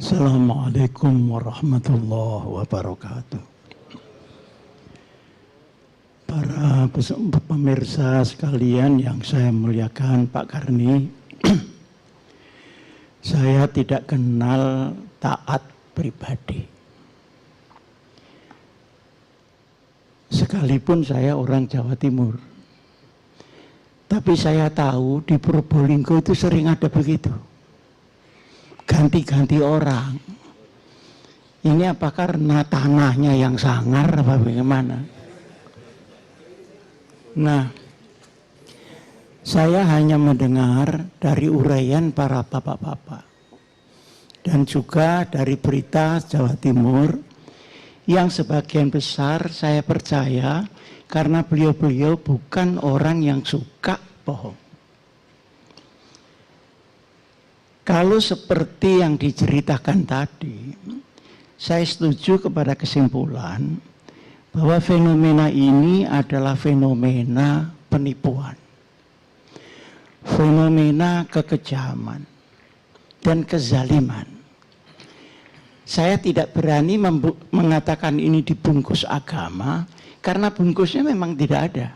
Assalamualaikum warahmatullahi wabarakatuh. Para pemirsa sekalian yang saya muliakan, Pak Karni, saya tidak kenal taat pribadi. Sekalipun saya orang Jawa Timur. Tapi saya tahu di Probolinggo itu sering ada begitu. Ganti-ganti orang. Ini apa karena tanahnya yang sangar apa bagaimana? Nah, saya hanya mendengar dari uraian para bapak-bapak dan juga dari berita Jawa Timur yang sebagian besar saya percaya karena beliau-beliau bukan orang yang suka bohong. Kalau seperti yang diceritakan tadi, saya setuju kepada kesimpulan bahwa fenomena ini adalah fenomena penipuan, fenomena kekejaman dan kezaliman. Saya tidak berani mengatakan ini dibungkus agama, karena bungkusnya memang tidak ada.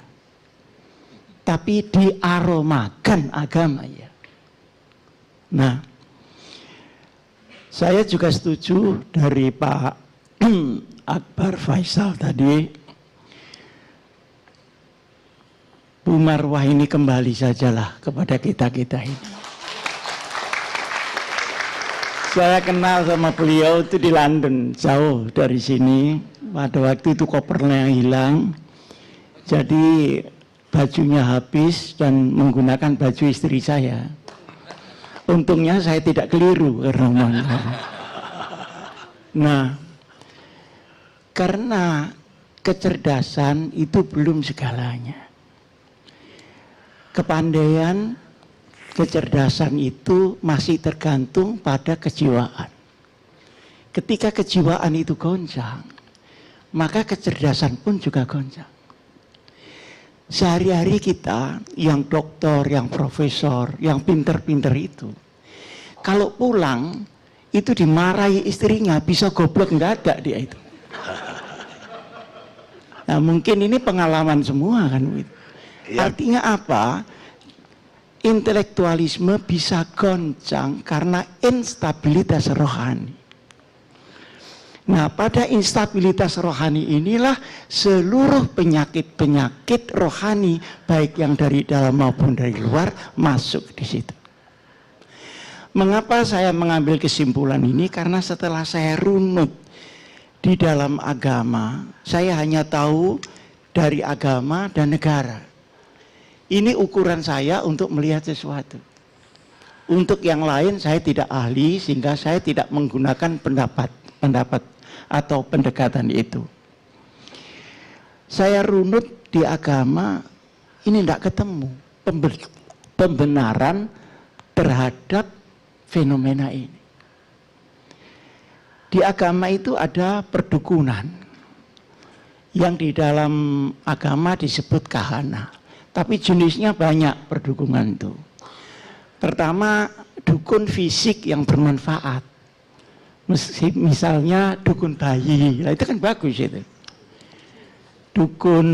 Tapi diaromakan agama ya. Nah, saya juga setuju dari Pak Akbar Faisal tadi, Bu Marwah ini kembali sajalah kepada kita-kita ini. Saya kenal sama beliau itu di London, jauh dari sini. Pada waktu itu kopernya hilang, jadi bajunya habis dan menggunakan baju istri saya. Untungnya saya tidak keliru karena nah, karena kecerdasan itu belum segalanya. Kepandaian, kecerdasan itu masih tergantung pada kejiwaan. Ketika kejiwaan itu goncang, maka kecerdasan pun juga goncang. Sehari-hari kita yang doktor, yang profesor, yang pinter-pinter itu, kalau pulang itu dimarahi istrinya, bisa goblok nggak ada dia itu. Nah mungkin ini pengalaman semua kan. Ya. Artinya apa? Intelektualisme bisa goncang karena instabilitas rohani. Nah pada instabilitas rohani inilah seluruh penyakit-penyakit rohani baik yang dari dalam maupun dari luar masuk di situ. Mengapa saya mengambil kesimpulan ini? Karena setelah saya runut di dalam agama, saya hanya tahu dari agama dan negara. Ini ukuran saya untuk melihat sesuatu. Untuk yang lain saya tidak ahli sehingga saya tidak menggunakan pendapat atau pendekatan itu. Saya runut di agama, ini tidak ketemu pembenaran terhadap fenomena ini. Di agama itu ada perdukunan yang di dalam agama disebut kahana, tapi jenisnya banyak perdukunan itu. Pertama, dukun fisik yang bermanfaat. Misalnya dukun bayi, nah itu kan bagus itu. Dukun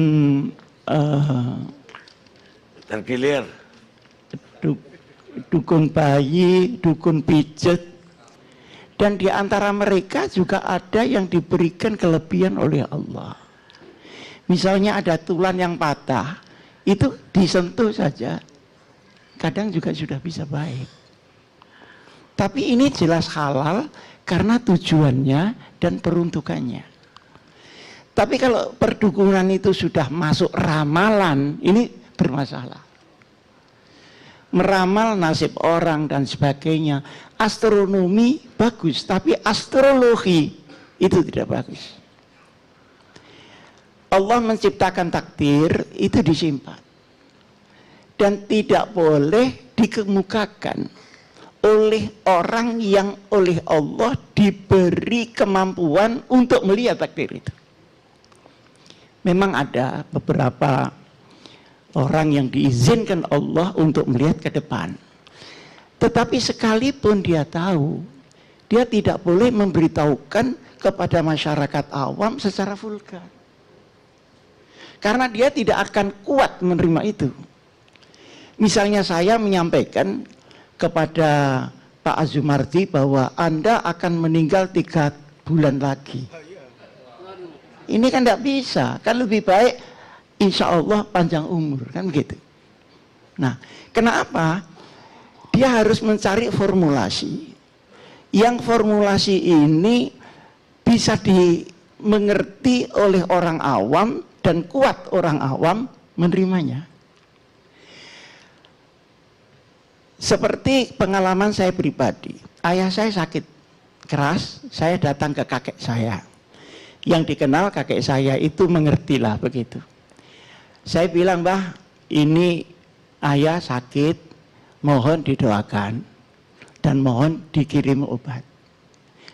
tergilir, dukun bayi, dukun pijet, dan di antara mereka juga ada yang diberikan kelebihan oleh Allah. Misalnya ada tulang yang patah, itu disentuh saja, kadang juga sudah bisa baik. Tapi ini jelas halal karena tujuannya dan peruntukannya. Tapi kalau perdukunan itu sudah masuk ramalan, ini bermasalah. Meramal nasib orang dan sebagainya. Astronomi bagus, tapi astrologi itu tidak bagus. Allah menciptakan takdir, itu disimpan. Dan tidak boleh dikemukakan oleh orang yang oleh Allah diberi kemampuan untuk melihat takdir itu. Memang ada beberapa orang yang diizinkan Allah untuk melihat ke depan. Tetapi sekalipun dia tahu dia tidak boleh memberitahukan kepada masyarakat awam secara vulgar. Karena dia tidak akan kuat menerima itu. Misalnya saya menyampaikan kepada Pak Azumardi bahwa Anda akan meninggal 3 bulan lagi. Ini kan tidak bisa, kan lebih baik insya Allah panjang umur, kan begitu. Nah, kenapa? Dia harus mencari formulasi. Yang formulasi ini bisa dimengerti oleh orang awam dan kuat orang awam menerimanya. Seperti pengalaman saya pribadi, ayah saya sakit keras, saya datang ke kakek saya. Yang dikenal kakek saya itu mengertilah begitu. Saya bilang, Mbah, ini ayah sakit, mohon didoakan dan mohon dikirim obat.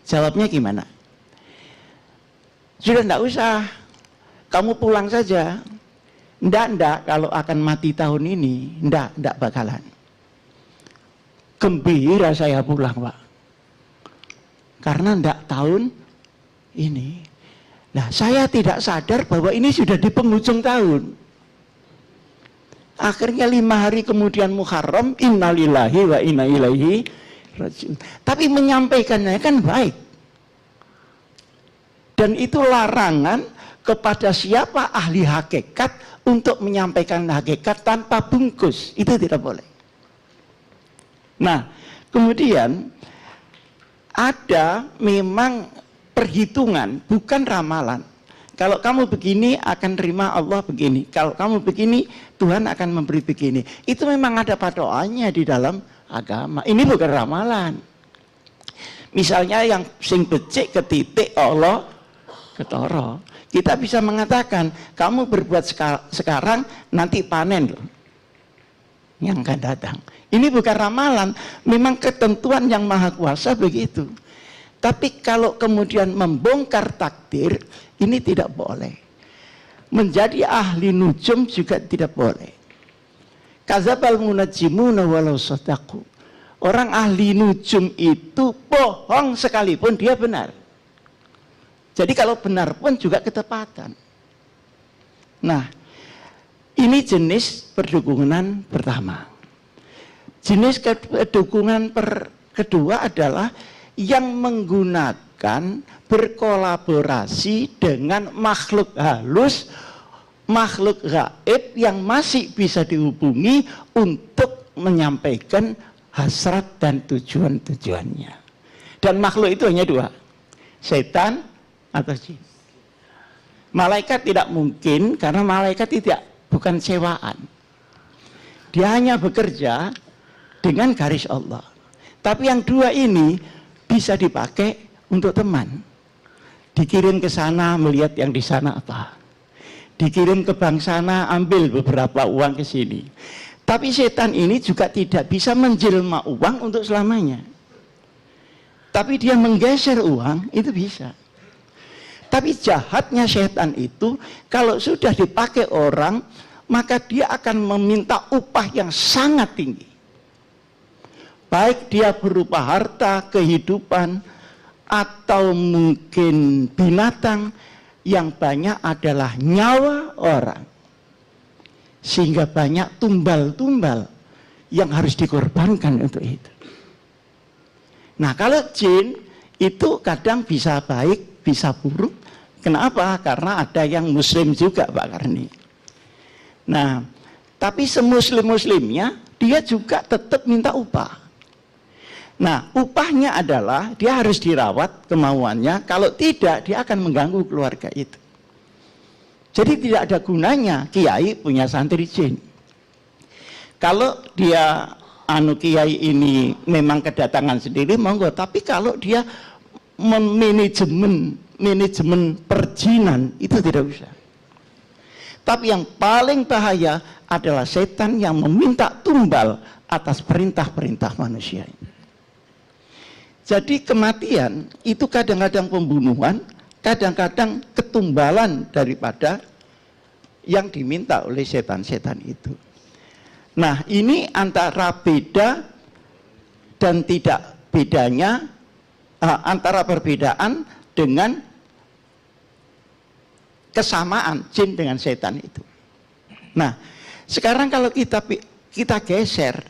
Jawabnya gimana? Sudah enggak usah, kamu pulang saja. Enggak, kalau akan mati tahun ini, enggak bakalan. Gembira saya pulang, Pak. Karena enggak tahun ini. Nah, saya tidak sadar bahwa ini sudah di penghujung tahun. Akhirnya 5 hari kemudian Muharram, innalillahi wa inna ilaihi raji'un. Tapi menyampaikannya kan baik. Dan itu larangan kepada siapa ahli hakikat untuk menyampaikan hakikat tanpa bungkus. Itu tidak boleh. Nah, kemudian ada memang perhitungan, bukan ramalan. Kalau kamu begini akan terima Allah begini. Kalau kamu begini, Tuhan akan memberi begini. Itu memang ada patokannya di dalam agama. Ini bukan ramalan. Misalnya yang sing becik ketitik Allah ketara. Kita bisa mengatakan, kamu berbuat sekarang, nanti panen loh. Yang akan datang. Ini bukan ramalan, memang ketentuan yang maha kuasa begitu. Tapi kalau kemudian membongkar takdir, ini tidak boleh. Menjadi ahli nujum juga tidak boleh. Kadzabal munajjimuna walau sadaqu. Orang ahli nujum itu bohong sekalipun dia benar. Jadi kalau benar pun juga ketepatan. Nah, ini jenis perdukunan pertama. Jenis dukungan kedua adalah yang menggunakan berkolaborasi dengan makhluk halus, makhluk gaib yang masih bisa dihubungi untuk menyampaikan hasrat dan tujuan-tujuannya. Dan makhluk itu hanya 2, setan atau jin. Malaikat tidak mungkin, karena malaikat bukan sewaan. Dia hanya bekerja dengan garis Allah. Tapi yang 2 ini bisa dipakai untuk teman. Dikirim ke sana melihat yang di sana apa. Dikirim ke bank sana ambil beberapa uang ke sini. Tapi setan ini juga tidak bisa menjelma uang untuk selamanya. Tapi dia menggeser uang itu bisa. Tapi jahatnya setan itu kalau sudah dipakai orang, maka dia akan meminta upah yang sangat tinggi. Baik dia berupa harta, kehidupan, atau mungkin binatang, yang banyak adalah nyawa orang. Sehingga banyak tumbal-tumbal yang harus dikorbankan untuk itu. Nah, kalau jin itu kadang bisa baik, bisa buruk. Kenapa? Karena ada yang muslim juga, Pak Karni. Nah, tapi semuslim-muslimnya dia juga tetap minta upah. Nah, upahnya adalah dia harus dirawat kemauannya, kalau tidak dia akan mengganggu keluarga itu. Jadi tidak ada gunanya kiai punya santri jin. Kalau dia kiai ini memang kedatangan sendiri monggo, tapi kalau dia manajemen perjinan itu tidak usah. Tapi yang paling bahaya adalah setan yang meminta tumbal atas perintah-perintah manusia. Jadi kematian itu kadang-kadang pembunuhan, kadang-kadang ketumbalan daripada yang diminta oleh setan-setan itu. Nah, ini antara beda dan tidak bedanya antara perbedaan dengan kesamaan jin dengan setan itu. Nah, sekarang kalau kita geser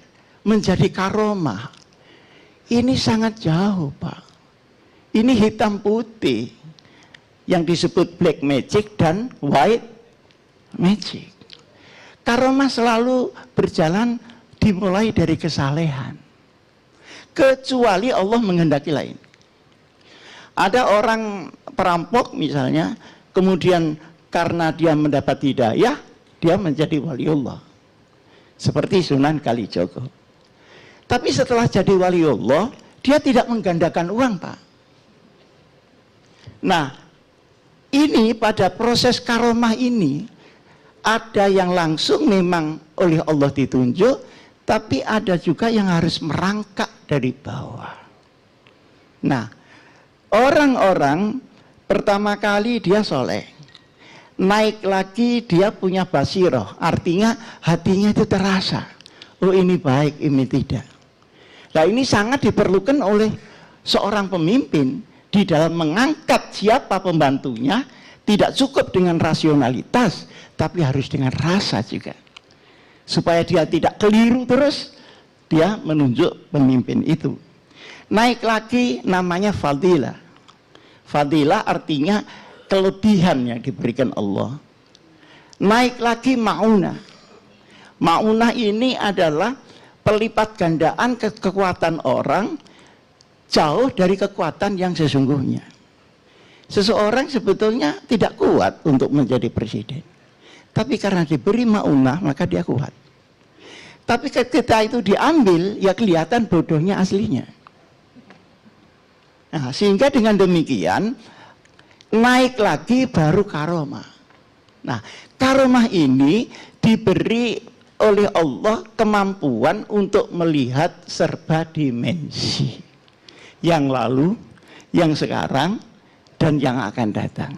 menjadi karomah, ini sangat jauh, Pak. Ini hitam putih yang disebut black magic dan white magic. Karomah selalu berjalan dimulai dari kesalehan, kecuali Allah menghendaki lain. Ada orang perampok misalnya, kemudian karena dia mendapat hidayah, dia menjadi waliullah. Seperti Sunan Kalijogo. Tapi setelah jadi waliullah, dia tidak menggandakan uang, Pak. Nah, ini pada proses karomah ini, ada yang langsung memang oleh Allah ditunjuk, tapi ada juga yang harus merangkak dari bawah. Nah, orang-orang pertama kali dia soleh, naik lagi dia punya basiroh, artinya hatinya itu terasa, oh ini baik, ini tidak. Nah, ini sangat diperlukan oleh seorang pemimpin di dalam mengangkat siapa pembantunya. Tidak cukup dengan rasionalitas, tapi harus dengan rasa juga, supaya dia tidak keliru terus, dia menunjuk pemimpin itu. Naik lagi namanya fadilah. Fadilah artinya kelebihan yang diberikan Allah. Naik lagi ma'unah. Ma'unah ini adalah pelipat gandaan kekuatan orang jauh dari kekuatan yang sesungguhnya. Seseorang sebetulnya tidak kuat untuk menjadi presiden, tapi karena diberi ma'unah maka dia kuat. Tapi ketika itu diambil, ya kelihatan bodohnya aslinya. Nah, sehingga dengan demikian naik lagi baru karomah. Nah, karomah ini diberi oleh Allah kemampuan untuk melihat serba dimensi, yang lalu, yang sekarang, dan yang akan datang.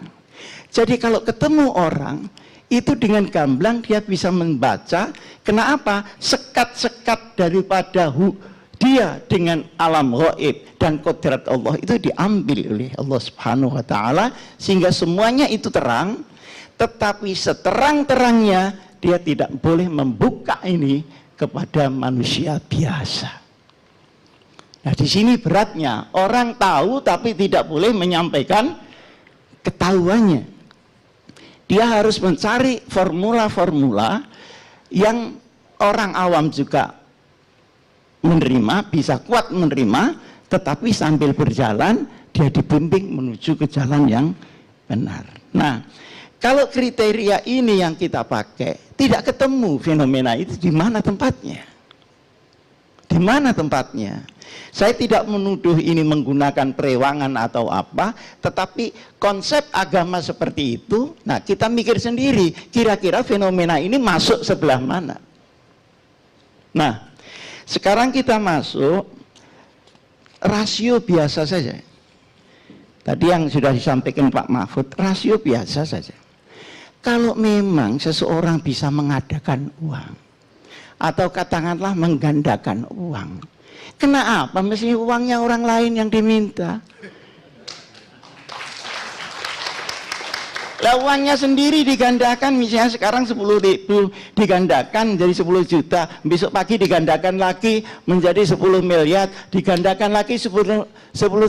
Jadi kalau ketemu orang, itu dengan gamblang dia bisa membaca. Kenapa? Sekat-sekat daripada dia dengan alam gaib dan kodrat Allah itu diambil oleh Allah Subhanahu wa Ta'ala, sehingga semuanya itu terang. Tetapi seterang-terangnya dia tidak boleh membuka ini kepada manusia biasa. Nah, di sini beratnya, orang tahu tapi tidak boleh menyampaikan ketahuannya. Dia harus mencari formula-formula yang orang awam juga menerima, bisa kuat menerima, tetapi sambil berjalan dia dibimbing menuju ke jalan yang benar. Nah, kalau kriteria ini yang kita pakai, tidak ketemu fenomena itu, di mana tempatnya? Di mana tempatnya? Saya tidak menuduh ini menggunakan perewangan atau apa, tetapi konsep agama seperti itu, nah kita mikir sendiri, kira-kira fenomena ini masuk sebelah mana. Nah, sekarang kita masuk rasio biasa saja. Tadi yang sudah disampaikan Pak Mahfud, rasio biasa saja. Kalau memang seseorang bisa mengadakan uang, atau katakanlah menggandakan uang, kenapa mesti uangnya orang lain yang diminta? Lah uangnya sendiri digandakan, misalnya sekarang 10.000 digandakan jadi 10 juta, besok pagi digandakan lagi menjadi 10 miliar, digandakan lagi 10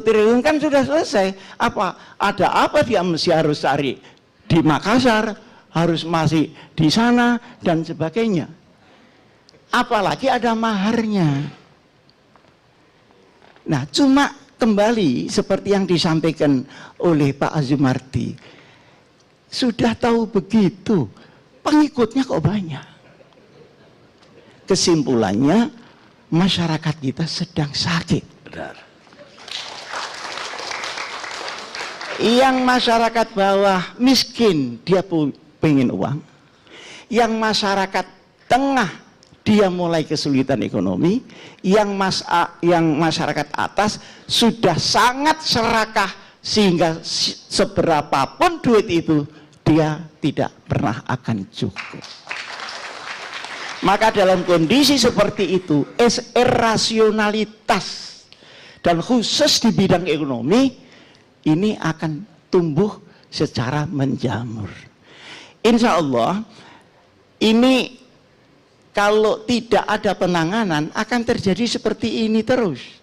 triliun, kan sudah selesai. Apa? Ada apa dia mesti harus cari di Makassar, harus masih di sana dan sebagainya. Apalagi ada maharnya. Nah, cuma kembali seperti yang disampaikan oleh Pak Azumardi, sudah tahu begitu, pengikutnya kok banyak. Kesimpulannya, masyarakat kita sedang sakit. Benar. Yang masyarakat bawah miskin, dia pengen uang. Yang masyarakat tengah, dia mulai kesulitan ekonomi. Yang masyarakat atas sudah sangat serakah, sehingga seberapapun duit itu dia tidak pernah akan cukup. Maka dalam kondisi seperti itu, rasionalitas dan khusus di bidang ekonomi ini akan tumbuh secara menjamur. Insya Allah ini kalau tidak ada penanganan akan terjadi seperti ini terus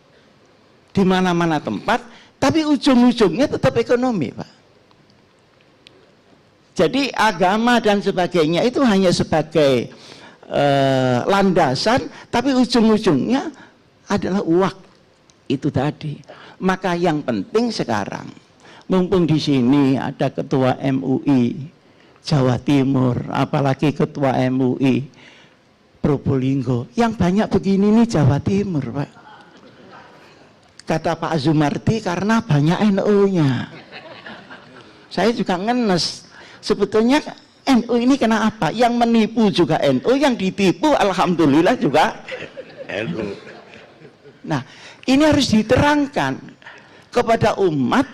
di mana-mana tempat, tapi ujung-ujungnya tetap ekonomi, Pak. Jadi agama dan sebagainya itu hanya sebagai landasan, tapi ujung-ujungnya adalah uang itu tadi. Maka yang penting sekarang, mumpung di sini ada ketua MUI Jawa Timur, apalagi ketua MUI Probolinggo, yang banyak begini nih Jawa Timur, Pak. Kata Pak Zumardi karena banyak NU-nya. Saya juga ngenes. Sebetulnya NU ini kena apa? Yang menipu juga NU, yang ditipu alhamdulillah juga NU. Nah, ini harus diterangkan kepada umat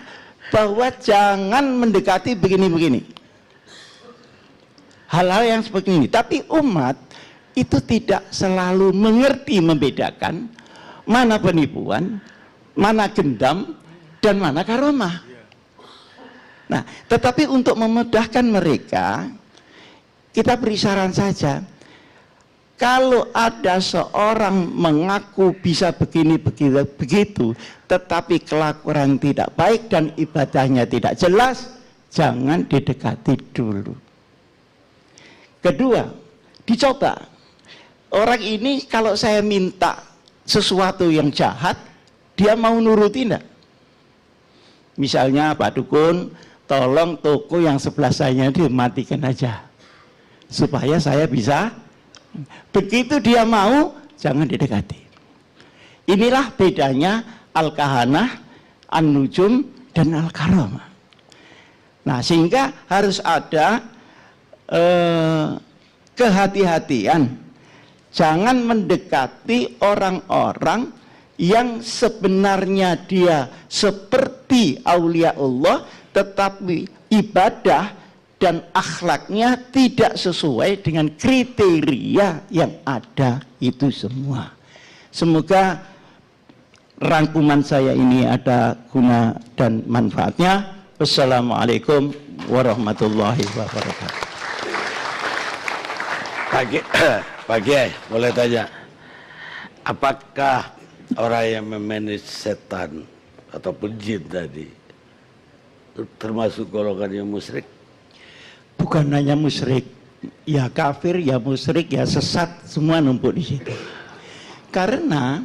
bahwa jangan mendekati begini-begini. Hal-hal yang seperti ini. Tapi umat itu tidak selalu mengerti membedakan mana penipuan, mana gendam, dan mana karomah. Nah, tetapi untuk memudahkan mereka, kita beri saran saja. Kalau ada seorang mengaku bisa begini, begitu, tetapi kelakuan tidak baik dan ibadahnya tidak jelas, jangan didekati dulu. Kedua, dicoba. Orang ini kalau saya minta sesuatu yang jahat, dia mau nuruti enggak? Misalnya Pak Dukun, tolong toko yang sebelah saya dimatikan aja supaya saya bisa. Begitu dia mau, jangan didekati. Inilah bedanya Al-Kahanah, An-Nujum, dan Al-Karamah. Nah, sehingga harus ada kehati-hatian. Jangan mendekati orang-orang yang sebenarnya dia seperti aulia Allah, tetapi ibadah dan akhlaknya tidak sesuai dengan kriteria yang ada itu semua. Semoga rangkuman saya ini ada guna dan manfaatnya. Wassalamualaikum warahmatullahi wabarakatuh. Pak Kiai, boleh tanya, apakah orang yang memanage setan ataupun jin tadi termasuk golongan yang musyrik? Bukan hanya musyrik, ya kafir, ya musyrik, ya sesat, semua numpuk di situ. Karena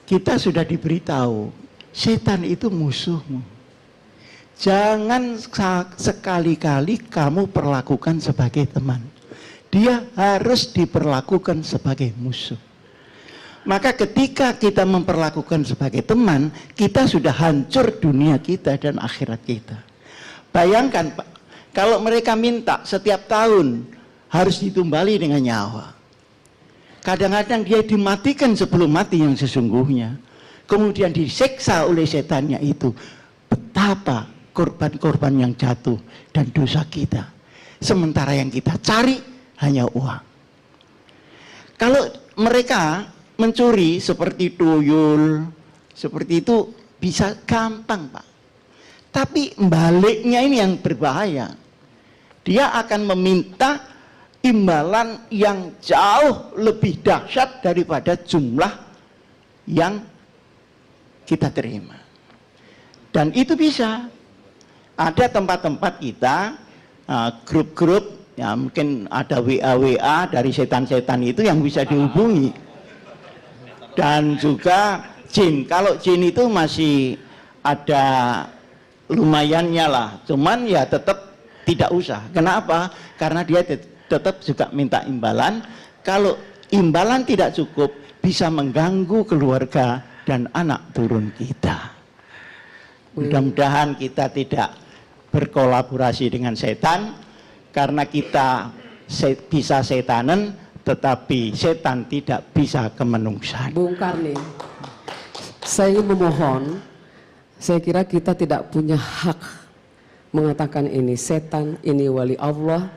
kita sudah diberitahu, setan itu musuhmu. Jangan sekali-kali kamu perlakukan sebagai teman. Dia harus diperlakukan sebagai musuh. Maka ketika kita memperlakukan sebagai teman, kita sudah hancur dunia kita dan akhirat kita. Bayangkan Pak, kalau mereka minta setiap tahun harus ditumbali dengan nyawa. Kadang-kadang dia dimatikan sebelum mati yang sesungguhnya. Kemudian disiksa oleh setannya itu. Betapa korban-korban yang jatuh dan dosa kita. Sementara yang kita cari hanya uang. Kalau mereka mencuri seperti tuyul, seperti itu bisa gampang Pak. Tapi baliknya ini yang berbahaya. Dia akan meminta imbalan yang jauh lebih dahsyat daripada jumlah yang kita terima. Dan itu bisa. Ada tempat-tempat kita, grup-grup, ya mungkin ada WA dari setan-setan itu yang bisa dihubungi. Dan juga jin. Kalau jin itu masih ada lumayannya lah. Cuman ya tetap tidak usah. Kenapa? Karena dia tetap juga minta imbalan. Kalau imbalan tidak cukup, bisa mengganggu keluarga dan anak turun kita. Mudah-mudahan kita tidak berkolaborasi dengan setan. Karena kita bisa setanen, tetapi setan tidak bisa kemenungsan. Bung Karni, saya ingin memohon, saya kira kita tidak punya hak mengatakan ini setan, ini wali Allah.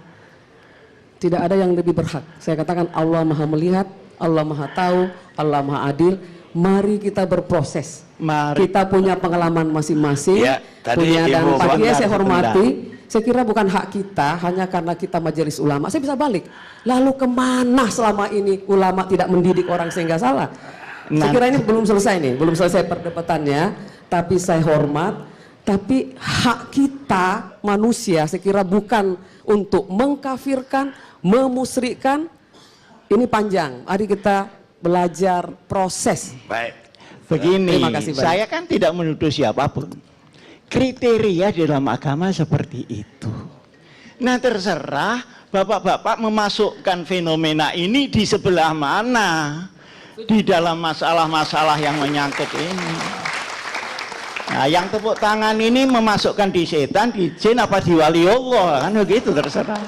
Tidak ada yang lebih berhak. Saya katakan Allah maha melihat, Allah maha tahu, Allah maha adil. Mari kita berproses. Mari. Kita punya pengalaman masing-masing. Ya, tadi punya, dan Ibu Pak Kiai saya benar, hormati. Saya kira bukan hak kita hanya karena kita majelis ulama. Saya bisa balik. Lalu kemana selama ini ulama tidak mendidik orang sehingga salah? Saya kira ini belum selesai nih, belum selesai perdebatannya. Tapi saya hormat. Tapi hak kita manusia, saya kira bukan untuk mengkafirkan, memusyrikkan. Ini panjang. Mari kita belajar proses. Baik. Begini, Terima kasih banyak. saya kan tidak menuduh siapapun. Kriteria di dalam agama seperti itu. Nah terserah bapak-bapak memasukkan fenomena ini di sebelah mana di dalam masalah-masalah yang menyangkut ini. Nah yang tepuk tangan ini memasukkan di setan, di jin apa di wali Allah, kan begitu terserah.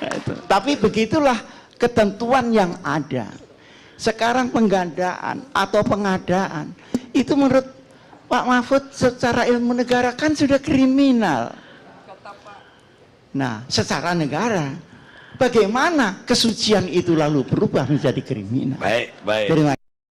Nah, itu. Tapi begitulah ketentuan yang ada. Sekarang penggandaan atau pengadaan itu menurut Pak Mahfud secara ilmu negara kan sudah kriminal. Nah, secara negara bagaimana kesucian itu lalu berubah menjadi kriminal? Baik, baik. Terima kasih.